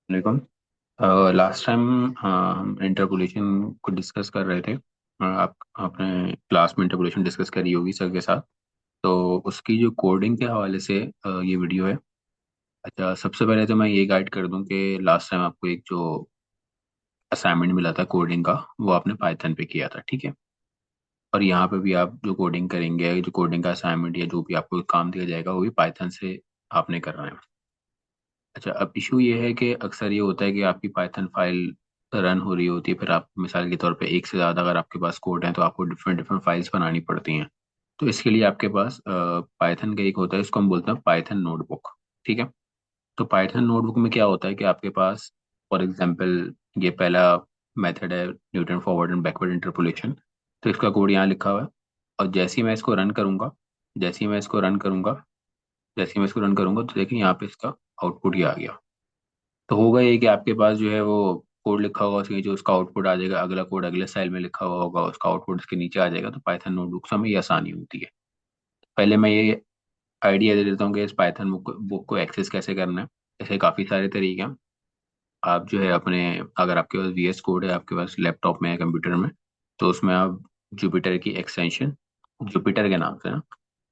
वालेकुम। Last time हम interpolation को डिस्कस कर रहे थे। आप आपने क्लास में इंटरपोलेशन डिस्कस करी होगी सर के साथ। तो उसकी जो कोडिंग के हवाले से ये वीडियो है। अच्छा, सबसे पहले तो मैं ये गाइड कर दूं कि लास्ट टाइम आपको एक जो असाइनमेंट मिला था कोडिंग का, वो आपने पाइथन पे किया था, ठीक है। और यहाँ पे भी आप जो कोडिंग करेंगे, जो कोडिंग का असाइनमेंट या जो भी आपको काम दिया जाएगा, वो भी पाइथन से आपने करना है। अच्छा, अब इशू ये है कि अक्सर ये होता है कि आपकी पाइथन फाइल रन हो रही होती है, फिर आप मिसाल के तौर पे एक से ज़्यादा अगर आपके पास कोड है तो आपको डिफरेंट डिफरेंट फाइल्स बनानी पड़ती हैं। तो इसके लिए आपके पास पाइथन का एक होता है, इसको हम बोलते हैं पाइथन नोटबुक, ठीक है। तो पाइथन नोटबुक में क्या होता है कि आपके पास, फॉर एग्जांपल, ये पहला मेथड है Newton forward and backward interpolation. तो इसका कोड यहाँ लिखा हुआ है। और जैसे ही मैं इसको रन करूंगा जैसे ही मैं इसको रन करूंगा जैसे ही मैं इसको रन करूंगा तो देखिए यहाँ पे इसका आउटपुट ही आ गया। तो होगा ये कि आपके पास जो है वो कोड लिखा होगा, उसके नीचे उसका आउटपुट आ जाएगा, अगला कोड अगले सेल में लिखा हुआ होगा, उसका आउटपुट उसके नीचे आ जाएगा। तो पाइथन नोटबुक से हमें ये आसानी होती है। पहले मैं ये आइडिया दे देता हूँ कि इस पाइथन बुक को एक्सेस कैसे करना है। ऐसे काफ़ी सारे तरीके हैं। आप जो है अपने, अगर आपके पास वीएस कोड है आपके पास लैपटॉप में या कंप्यूटर में, तो उसमें आप जुपिटर की एक्सटेंशन, जुपिटर के नाम से ना,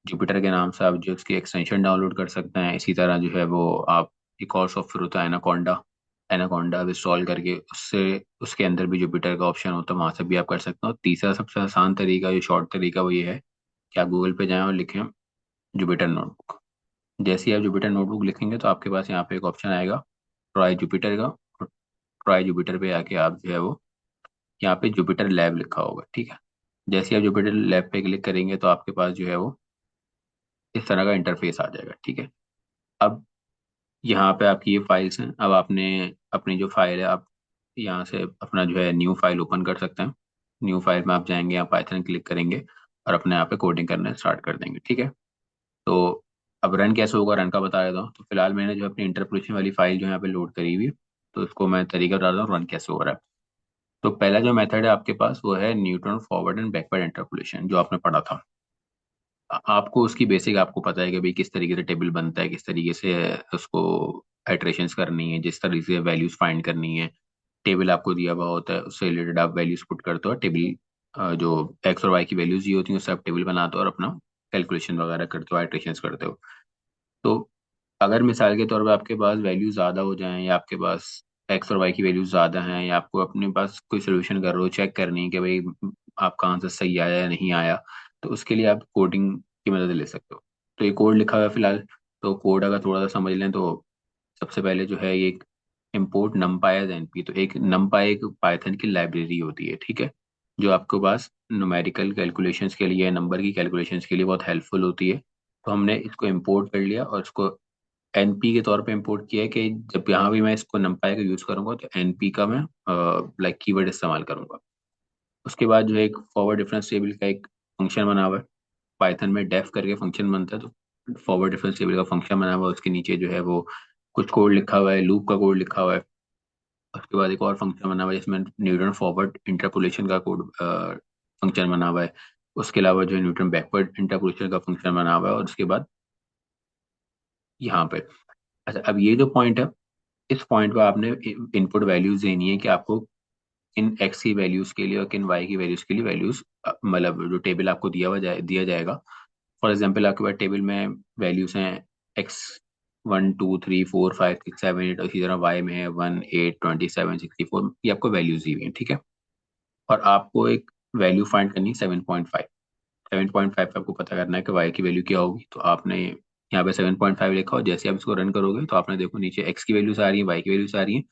जुपिटर के नाम से आप जो उसकी एक्सटेंशन डाउनलोड कर सकते हैं। इसी तरह जो है वो आप, एक और सॉफ्टवेयर होता है एनाकोंडा, एनाकोंडा आप इंस्टॉल करके उससे, उसके अंदर भी जुपिटर का ऑप्शन होता है, वहां से भी आप कर सकते हो। और तीसरा सबसे आसान तरीका, जो शॉर्ट तरीका, वो ये है कि आप गूगल पे जाएं और लिखें जुपिटर नोटबुक। जैसे ही आप जुपिटर नोटबुक लिखेंगे तो आपके पास यहाँ पे एक ऑप्शन आएगा ट्राई जुपिटर का। और ट्राई जुपिटर पे आके आप जो है वो, यहाँ पे जुपिटर लैब लिखा होगा, ठीक है। जैसे ही आप जुपिटर लैब पे क्लिक करेंगे तो आपके पास जो है वो इस तरह का इंटरफेस आ जाएगा, ठीक है। अब यहाँ पे आपकी ये फाइल्स हैं। अब आपने अपनी जो फाइल है, आप यहाँ से अपना जो है न्यू फाइल ओपन कर सकते हैं। न्यू फाइल में आप जाएंगे, यहाँ पाइथन क्लिक करेंगे और अपने यहाँ पे कोडिंग करना स्टार्ट कर देंगे, ठीक है। तो अब रन कैसे होगा, रन का बता देता हूँ। तो फिलहाल मैंने जो अपनी इंटरपोलेशन वाली फाइल जो यहाँ पे लोड करी हुई है, तो उसको मैं तरीका बता रहा हूँ रन कैसे हो रहा है। तो पहला जो मेथड है आपके पास वो है Newton forward and backward interpolation, जो आपने पढ़ा था। आपको उसकी बेसिक आपको पता है कि भाई किस तरीके से टेबल बनता है, किस तरीके से उसको आइट्रेशंस करनी है, जिस तरीके से वैल्यूज फाइंड करनी है। टेबल आपको दिया हुआ होता है, उससे रिलेटेड आप वैल्यूज पुट करते हो। टेबल जो एक्स और वाई की वैल्यूज ये होती हैं उससे आप टेबल बनाते हो और अपना कैलकुलेशन वगैरह करते हो, आइट्रेशंस करते हो। तो अगर मिसाल के तौर पे आपके पास वैल्यू ज़्यादा हो जाएं, या आपके पास एक्स और वाई की वैल्यूज ज़्यादा हैं, या आपको अपने पास कोई सोल्यूशन कर रहे हो, चेक करनी है कि भाई आपका आंसर सही आया या नहीं आया, तो उसके लिए आप कोडिंग की मदद ले सकते हो। तो ये कोड लिखा हुआ है फिलहाल। तो कोड अगर थोड़ा सा समझ लें तो सबसे पहले जो है ये एक इम्पोर्ट नमपाई एज एनपी। तो एक नमपाई एक पाइथन की लाइब्रेरी होती है, ठीक है, जो आपके पास न्यूमेरिकल कैलकुलेशंस के लिए, नंबर की कैलकुलेशंस के लिए बहुत हेल्पफुल होती है। तो हमने इसको इम्पोर्ट कर लिया और इसको एनपी के तौर पे इंपोर्ट किया है कि जब यहाँ भी मैं इसको नंपाई का यूज करूंगा तो एनपी का मैं लाइक कीवर्ड इस्तेमाल करूंगा। उसके बाद जो है एक फॉरवर्ड डिफरेंस टेबल का एक फंक्शन बना हुआ है। पाइथन में डेफ करके फंक्शन बनता है, तो फॉरवर्ड डिफरेंस टेबल का फंक्शन बना हुआ है, उसके नीचे जो है वो कुछ कोड लिखा हुआ है, लूप का कोड लिखा हुआ है। उसके बाद एक और फंक्शन बना हुआ है जिसमें न्यूटन फॉरवर्ड इंटरपोलेशन का कोड फंक्शन बना हुआ है। उसके अलावा जो है न्यूटन बैकवर्ड इंटरपोलेशन का फंक्शन बना हुआ है। और उसके बाद यहाँ पे, अच्छा, अब ये जो पॉइंट है, इस पॉइंट पे आपने इनपुट वैल्यूज देनी है कि आपको किन एक्स की वैल्यूज के लिए और किन वाई की वैल्यूज के लिए वैल्यूज, मतलब जो टेबल आपको दिया जाएगा। फॉर एग्जांपल आपके पास टेबल में वैल्यूज हैं एक्स 1 2 3 4 5 6 7 8, और इसी तरह वाई में है 1 8 27 64, ये आपको वैल्यूज दी हुई हैं, ठीक है। और आपको एक वैल्यू फाइंड करनी है 7.5। 7.5 पे आपको पता करना है कि वाई की वैल्यू क्या होगी। तो आपने यहाँ पे 7.5 लिखा, और जैसे आप इसको रन करोगे तो आपने देखो नीचे एक्स की वैल्यूज आ रही है, वाई की वैल्यूज आ रही है।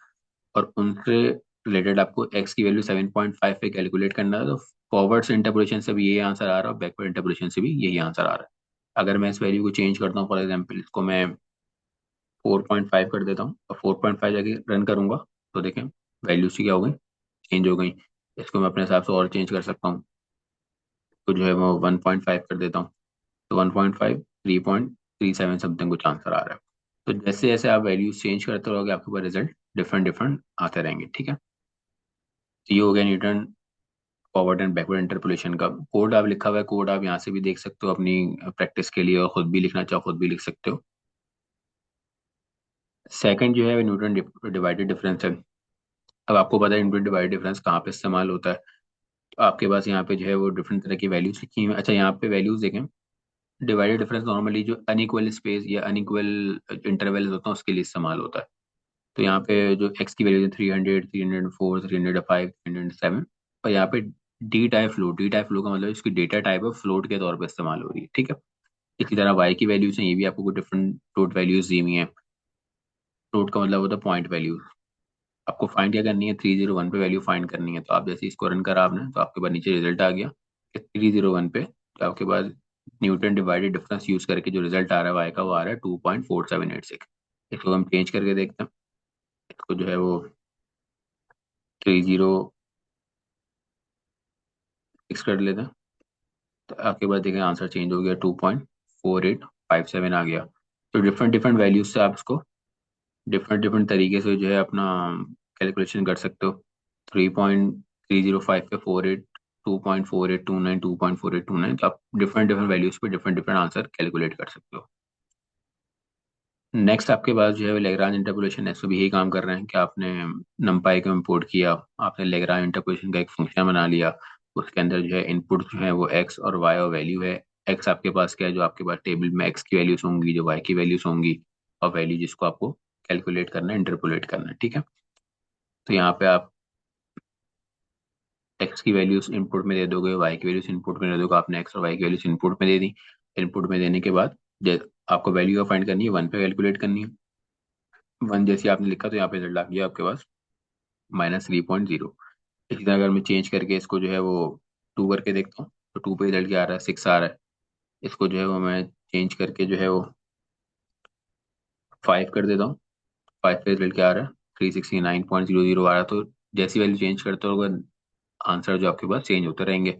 और उनसे रिलेटेड आपको एक्स की वैल्यू 7.5 पे कैलकुलेट करना है। तो फॉरवर्ड से इंटरपोलेशन से भी यही आंसर आ रहा है और बैकवर्ड इंटरपोलेशन से भी यही आंसर आ रहा है। अगर मैं इस वैल्यू को चेंज करता हूँ, फॉर एग्जाम्पल इसको मैं 4.5 कर देता हूँ और 4.5 जाके रन करूंगा, तो देखें वैल्यूज क्या हो गई, चेंज हो गई। इसको मैं अपने हिसाब से और चेंज कर सकता हूँ। तो जो है मैं 1.5 कर देता हूँ, तो 1.5 3.37 समथिंग कुछ आंसर आ रहा है। तो जैसे जैसे आप वैल्यूज चेंज करते रहोगे आपके पास रिजल्ट डिफरेंट डिफरेंट आते रहेंगे, ठीक है। तो ये हो गया Newton forward and backward interpolation का कोड। आप लिखा हुआ है, कोड आप यहाँ से भी देख सकते हो अपनी प्रैक्टिस के लिए, और खुद भी लिखना चाहो खुद भी लिख सकते हो। सेकंड जो है न्यूटन डिवाइडेड डिफरेंस है। अब आपको पता है न्यूटन डिवाइडेड डिफरेंस कहाँ पे इस्तेमाल होता है। तो आपके पास यहाँ पे जो है वो डिफरेंट तरह की वैल्यूज लिखी हुई है। अच्छा, यहाँ पे वैल्यूज देखें। डिवाइडेड डिफरेंस नॉर्मली जो अनइक्वल स्पेस या अनइक्वल इंटरवल होता है उसके लिए इस्तेमाल होता है। तो यहाँ पे जो एक्स की वैल्यू है 300, 304, 305, 307। और यहाँ पे डी टाइप फ्लो का मतलब इसकी डेटा टाइप है, फ्लोट के तौर पे इस्तेमाल हो रही है, ठीक है। इसी तरह वाई की वैल्यूज हैं, ये भी आपको कुछ डिफरेंट फ्लोट वैल्यूज दी हुई हैं। फ्लोट का मतलब होता है पॉइंट वैल्यू। आपको फाइंड क्या करनी है, 301 पे वैल्यू फाइंड करनी है। तो आप जैसे इसको रन करा आपने तो आपके पास नीचे रिजल्ट आ गया कि 301 पे, तो आपके पास न्यूटन डिवाइडेड डिफरेंस यूज करके जो रिजल्ट आ रहा है वाई का, वो आ रहा है 2.4786। इसको हम चेंज करके देखते हैं। इसको जो है वो 306 कर लेते हैं। तो आपके पास देखें आंसर चेंज हो गया, 2.4857 आ गया। तो डिफरेंट डिफरेंट वैल्यूज से आप इसको डिफरेंट डिफरेंट तरीके से जो है अपना कैलकुलेशन कर सकते हो। 3.305 पे 48, 2.4829, 2.4829, तो आप डिफरेंट डिफरेंट वैल्यूज पे डिफरेंट डिफरेंट आंसर कैलकुलेट कर सकते हो। नेक्स्ट आपके पास जो है लेग्रांज इंटरपोलेशन है। इसमें भी यही काम कर रहे हैं कि आपने नंपाई को इंपोर्ट किया, आपने लेग्रांज इंटरपोलेशन का एक फंक्शन बना लिया। उसके अंदर जो है इनपुट जो है वो एक्स और वाई और वैल्यू है। एक्स आपके पास क्या है, जो आपके पास टेबल में एक्स की वैल्यूज होंगी, जो वाई की वैल्यूज होंगी, और वैल्यू जिसको आपको कैलकुलेट करना है, इंटरपोलेट करना है, ठीक है। तो यहाँ पे आप एक्स की वैल्यूज इनपुट में दे दोगे, वाई की वैल्यूज इनपुट में दे दोगे। आपने एक्स और वाई की वैल्यूज इनपुट में दे दी। इनपुट में देने के बाद आपको वैल्यू का फाइंड करनी है, वन पे कैलकुलेट करनी है। वन जैसे आपने लिखा तो यहाँ पे रिजल्ट आ गया आपके पास -3.0। इसी तरह अगर मैं चेंज करके इसको जो है वो टू करके देखता हूँ, तो टू पे रिजल्ट क्या आ रहा है, 6 आ रहा है। इसको जो है वो मैं चेंज करके जो है वो 5 कर देता हूँ। 5 पे रिजल्ट क्या आ रहा है, 369.00 आ रहा है। तो जैसी वैल्यू चेंज करते हो आंसर जो आपके पास चेंज होते रहेंगे।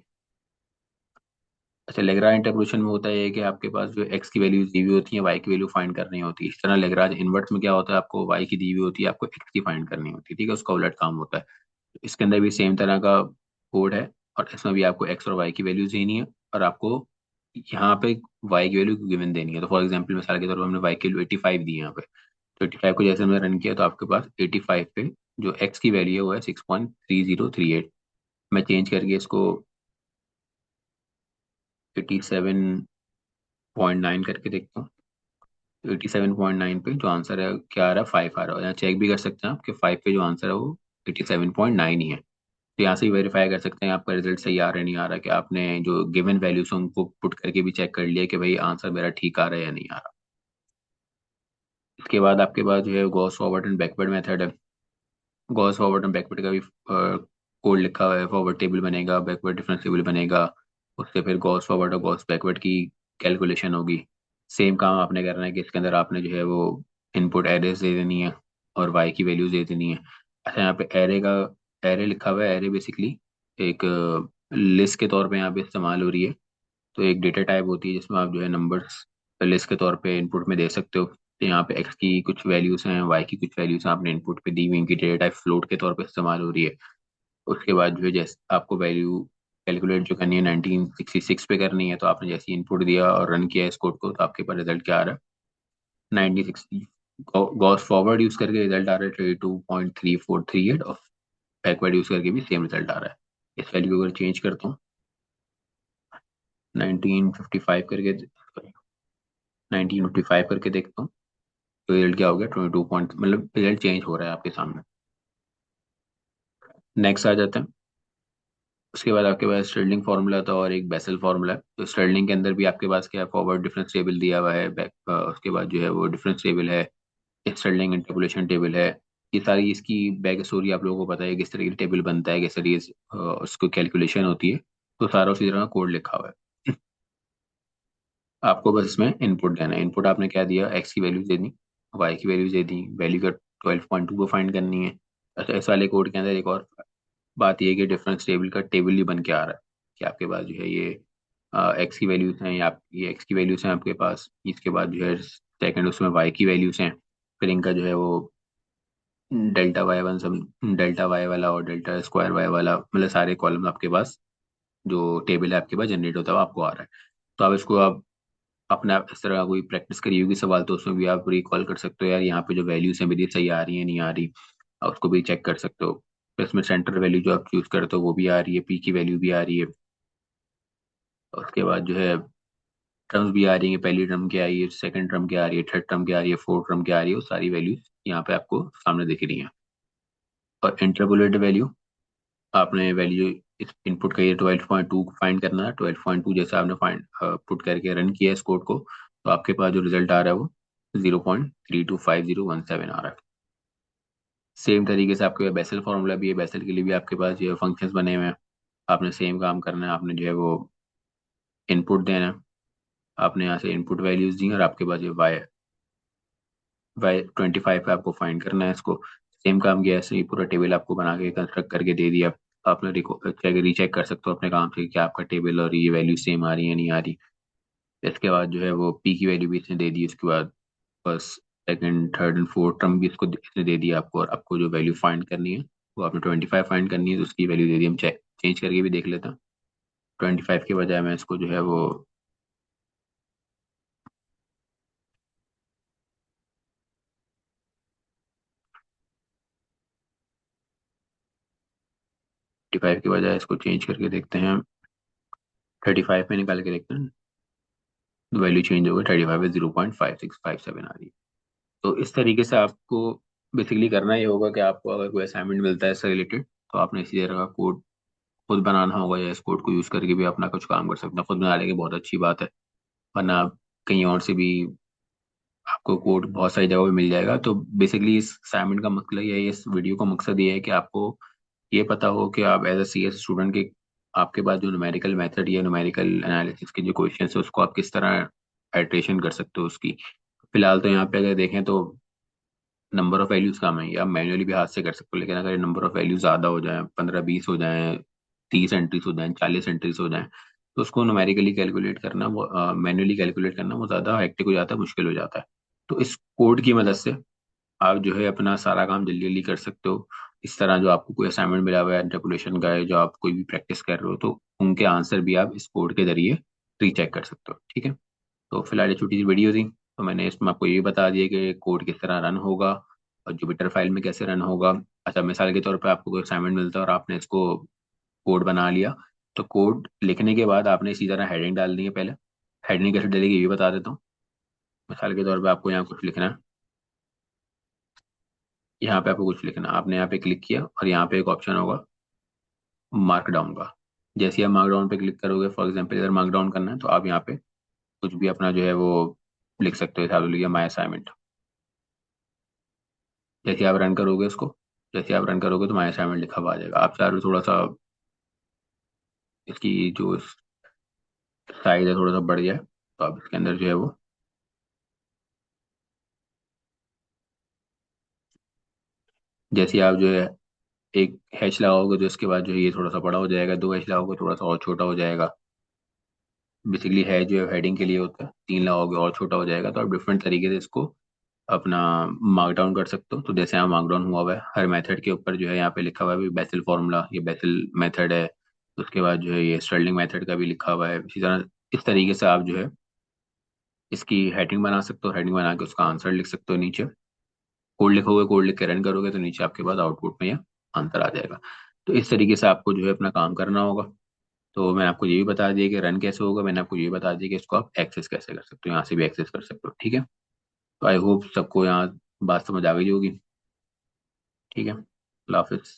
अच्छा, लेग्रांज इंटरपोलेशन में होता है कि आपके पास जो एक्स की वैल्यूज दी हुई होती है, वाई की वैल्यू फाइंड करनी होती है। इस तरह लेग्रांज इनवर्स में क्या होता है, आपको वाई की दी हुई होती है, आपको एक्स की फाइंड करनी होती है, ठीक है। उसका उलट काम होता है। इसके अंदर भी सेम तरह का कोड है, और इसमें भी आपको एक्स और वाई की वैल्यूज देनी है, और आपको यहाँ पे वाई की वैल्यू गिवन देनी है। तो फॉर एग्जाम्पल मिसाल के तौर पर हमने वाई की वैल्यू 85 दी है यहाँ पे। तो 85 को जैसे हमने रन किया तो आपके पास 85 पे जो एक्स की वैल्यू है वो है 6.3038। मैं चेंज करके इसको 87.9 करके देखता हूँ। 87.9 पे जो आंसर है क्या आ रहा है, 5 आ रहा है। यहाँ चेक भी कर सकते हैं आप कि 5 पे जो आंसर है वो 87.9 ही है। तो यहाँ से ही वेरीफाई कर सकते हैं आपका रिजल्ट सही आ रहा है नहीं आ रहा, कि आपने जो गिवन वैल्यूज हैं उनको पुट करके भी चेक कर लिया कि भाई आंसर मेरा ठीक आ रहा है या नहीं आ रहा। इसके बाद आपके पास जो है Gauss forward and backward method है। गॉस फॉरवर्ड एंड बैकवर्ड का भी कोड लिखा हुआ है। फॉरवर्ड टेबल बनेगा, बैकवर्ड डिफरेंस टेबल बनेगा। उससे फिर गॉस फॉरवर्ड और गॉस बैकवर्ड की कैलकुलेशन होगी। सेम काम आपने करना है कि इसके अंदर आपने जो है वो इनपुट एरेज दे देनी है, और वाई की वैल्यूज दे देनी है। अच्छा, यहाँ पे एरे का एरे लिखा हुआ है। एरे बेसिकली एक लिस्ट के तौर पे यहाँ पे इस्तेमाल हो रही है। तो एक डेटा टाइप होती है जिसमें आप जो है नंबर्स लिस्ट के तौर पे इनपुट में दे सकते हो। तो यहाँ पे एक्स की कुछ वैल्यूज हैं, वाई की कुछ वैल्यूज हैं, आपने इनपुट पे दी हुई, इनकी डेटा टाइप फ्लोट के तौर पे इस्तेमाल हो रही है। उसके बाद जो है जैसे आपको वैल्यू कैलकुलेट जो करनी है 1966 पे करनी है, तो आपने जैसे इनपुट दिया और रन किया इस कोड को, तो आपके पास रिजल्ट क्या आ रहा है, 1960। गॉस फॉरवर्ड यूज करके रिजल्ट आ रहा है 22.3438, और बैकवर्ड यूज करके भी सेम रिजल्ट आ रहा है। इस वैल्यू को अगर चेंज करता हूँ 1955 करके, 1955 करके देखता हूँ, तो रिजल्ट क्या हो गया, 22 पॉइंट, मतलब रिजल्ट चेंज हो रहा है आपके सामने। नेक्स्ट आ जाते हैं। उसके बाद आपके पास स्टर्लिंग फार्मूला था और एक बेसल फार्मूला है। तो स्टर्लिंग के अंदर भी आपके पास क्या है, फॉरवर्ड डिफरेंस टेबल दिया हुआ है, बैक उसके बाद जो है वो डिफरेंस टेबल है, स्टर्लिंग इंटरपोलेशन टेबल है। ये सारी इसकी बैक स्टोरी आप लोगों को पता है, किस तरह की टेबल बनता है, किस तरीके से उसको कैलकुलेशन होती है। तो सारा उसी तरह का कोड लिखा हुआ है। आपको बस इसमें इनपुट देना है। इनपुट आपने क्या दिया, एक्स की वैल्यूज दे दी, वाई की वैल्यूज दे दी, वैल्यू का 12.2 को फाइंड करनी है। अच्छा, इस वाले कोड के अंदर एक और बात ये है कि डिफरेंस टेबल का टेबल ही बन के आ रहा है, कि आपके पास जो है ये एक्स की वैल्यूज हैं, या ये एक्स की वैल्यूज हैं आपके पास। इसके बाद जो है सेकंड उसमें वाई की वैल्यूज हैं। फिर इनका जो है वो डेल्टा वाई वन सब, डेल्टा वाई वाला और डेल्टा स्क्वायर वाई वाला, मतलब सारे कॉलम आपके पास जो टेबल है आपके पास जनरेट होता है वो आपको आ रहा है। तो आप इसको आप अपने आप इस तरह का कोई प्रैक्टिस करी होगी सवाल, तो उसमें भी आप रिकॉल कर सकते हो यार यहाँ पे जो वैल्यूज है मेरी सही आ रही है नहीं आ रही, आप उसको भी चेक कर सकते हो। तो इसमें सेंटर वैल्यू जो आप चूज करते हो वो भी आ रही है, पी की वैल्यू भी आ रही है। और उसके बाद जो है टर्म्स भी आ रही है, पहली टर्म क्या आ रही है, सेकंड टर्म क्या आ रही है, थर्ड टर्म क्या आ रही है, फोर्थ टर्म क्या आ रही है, वो सारी वैल्यूज यहाँ पे आपको सामने दिख रही हैं। और इंटरपोलेटेड वैल्यू, आपने वैल्यू इस इनपुट करिए 12.2 फाइंड करना है। 12.2 जैसे आपने फाइंड पुट करके रन किया इस कोड को, तो आपके पास जो रिजल्ट आ रहा है वो 0.325017 आ रहा है। सेम तरीके से आपके बेसल फॉर्मूला भी है, बेसल के लिए भी आपके पास जो फंक्शंस बने हुए हैं। आपने सेम काम करना है, आपने जो है वो इनपुट देना है। आपने यहाँ से इनपुट वैल्यूज दी और आपके पास ये y25 पे आपको फाइंड करना है इसको। सेम काम किया, ऐसे ही पूरा टेबल आपको बना के कंस्ट्रक्ट करके दे दिया। आपने चेक रीचेक कर सकते हो अपने काम से कि आपका टेबल और ये वैल्यू सेम आ रही है नहीं आ रही। इसके बाद जो है वो पी की वैल्यू भी इसने दे दी। उसके बाद first second third and fourth term भी इसको इसने दे दिया आपको, और आपको जो वैल्यू फाइंड करनी है वो आपने 25 फाइंड करनी है, तो उसकी वैल्यू दे दी। हम चेक चेंज करके भी देख लेते हैं। 25 के बजाय मैं इसको जो है वो 25 के बजाय इसको चेंज करके देखते हैं, 35 में निकाल के देखते हैं। वैल्यू चेंज हो गई, 35 है 0.5657 आ रही है। तो इस तरीके से आपको बेसिकली करना ये होगा कि आपको अगर कोई असाइनमेंट मिलता है इससे रिलेटेड, तो आपने इसी तरह का कोड खुद बनाना होगा, या इस कोड को यूज करके भी अपना कुछ काम कर सकते हैं। खुद बना लेंगे बहुत अच्छी बात है, वरना आप कहीं और से भी आपको कोड बहुत सारी जगहों पे मिल जाएगा। तो बेसिकली इस असाइनमेंट का मतलब ये है, इस वीडियो का मकसद ये है कि आपको ये पता हो कि आप as a C S student के आपके पास जो न्यूमेरिकल मेथड या न्यूमेरिकल एनालिसिस के जो क्वेश्चन है उसको आप किस तरह आइट्रेशन कर सकते हो उसकी। फिलहाल तो यहाँ पे अगर देखें तो नंबर ऑफ वैल्यूज कम है, या मैन्युअली भी हाथ से कर सकते हो, लेकिन अगर नंबर ऑफ वैल्यूज ज़्यादा हो जाए, 15-20 हो जाए, 30 एंट्रीज हो जाए, 40 एंट्रीज हो जाए, तो उसको न्यूमेरिकली कैलकुलेट करना, वो मैन्युअली कैलकुलेट करना वो ज़्यादा हेक्टिक हो जाता है, मुश्किल हो जाता है। तो इस कोड की मदद से आप जो है अपना सारा काम जल्दी जल्दी कर सकते हो। इस तरह जो आपको कोई असाइनमेंट मिला हुआ है इंटरपोलेशन का है, जो आप कोई भी प्रैक्टिस कर रहे हो, तो उनके आंसर भी आप इस कोड के जरिए रीचेक कर सकते हो। ठीक है। तो फिलहाल ये छोटी सी वीडियो थी, तो मैंने इसमें आपको ये बता दिया कि कोड किस तरह रन होगा और जुपिटर फाइल में कैसे रन होगा। अच्छा, मिसाल के तौर पर आपको कोई असाइनमेंट मिलता है और आपने इसको कोड बना लिया, तो कोड लिखने के बाद आपने इसी तरह हेडिंग डालनी है पहले। हेडिंग कैसे डालेगी ये भी बता देता हूँ। मिसाल के तौर पर आपको यहाँ कुछ लिखना है, यहाँ पे आपको कुछ लिखना है, आपने यहाँ पे क्लिक किया और यहाँ पे एक ऑप्शन होगा मार्क डाउन का। जैसे ही आप मार्क डाउन पे क्लिक करोगे, फॉर एग्जाम्पल अगर मार्क डाउन करना है तो आप यहाँ पे कुछ भी अपना जो है वो लिख सकते हो। हिसाब लिखिए माई असाइनमेंट। जैसे आप रन करोगे उसको, जैसे आप रन करोगे तो माई असाइनमेंट लिखा हुआ आ जाएगा। आप चाह रहे हो थोड़ा सा इसकी जो साइज है थोड़ा सा बढ़ जाए, तो आप इसके अंदर जो है वो जैसे आप जो है एक हैश लगाओगे तो इसके बाद जो है ये थोड़ा सा बड़ा हो जाएगा, दो हैश लगाओगे थोड़ा सा और छोटा हो जाएगा। बेसिकली है जो है हेडिंग के लिए होता है, तीन लगाओगे और छोटा हो जाएगा। तो आप डिफरेंट तरीके से इसको अपना मार्क डाउन कर सकते हो। तो जैसे यहाँ मार्क डाउन हुआ हुआ है, हर मेथड के ऊपर जो है यहाँ पे लिखा हुआ है बेसिल फॉर्मूला, ये बेसिल मेथड है। उसके बाद जो है ये स्टर्लिंग मेथड का भी लिखा हुआ है। इसी तरह इस तरीके से आप जो है इसकी हेडिंग बना सकते हो, हेडिंग बना के उसका आंसर लिख सकते हो नीचे। कोड लिखोगे, कोड लिख के रन करोगे तो नीचे आपके पास आउटपुट में ये आंसर आ जाएगा। तो इस तरीके से आपको जो है अपना काम करना होगा। तो मैंने आपको ये भी बता दिया कि रन कैसे होगा, मैंने आपको ये भी बता दिया कि इसको आप एक्सेस कैसे कर सकते हो, यहाँ से भी एक्सेस कर सकते हो। ठीक है। तो आई होप सबको यहाँ बात समझ आ गई होगी। ठीक है, अल्लाह हाफिज।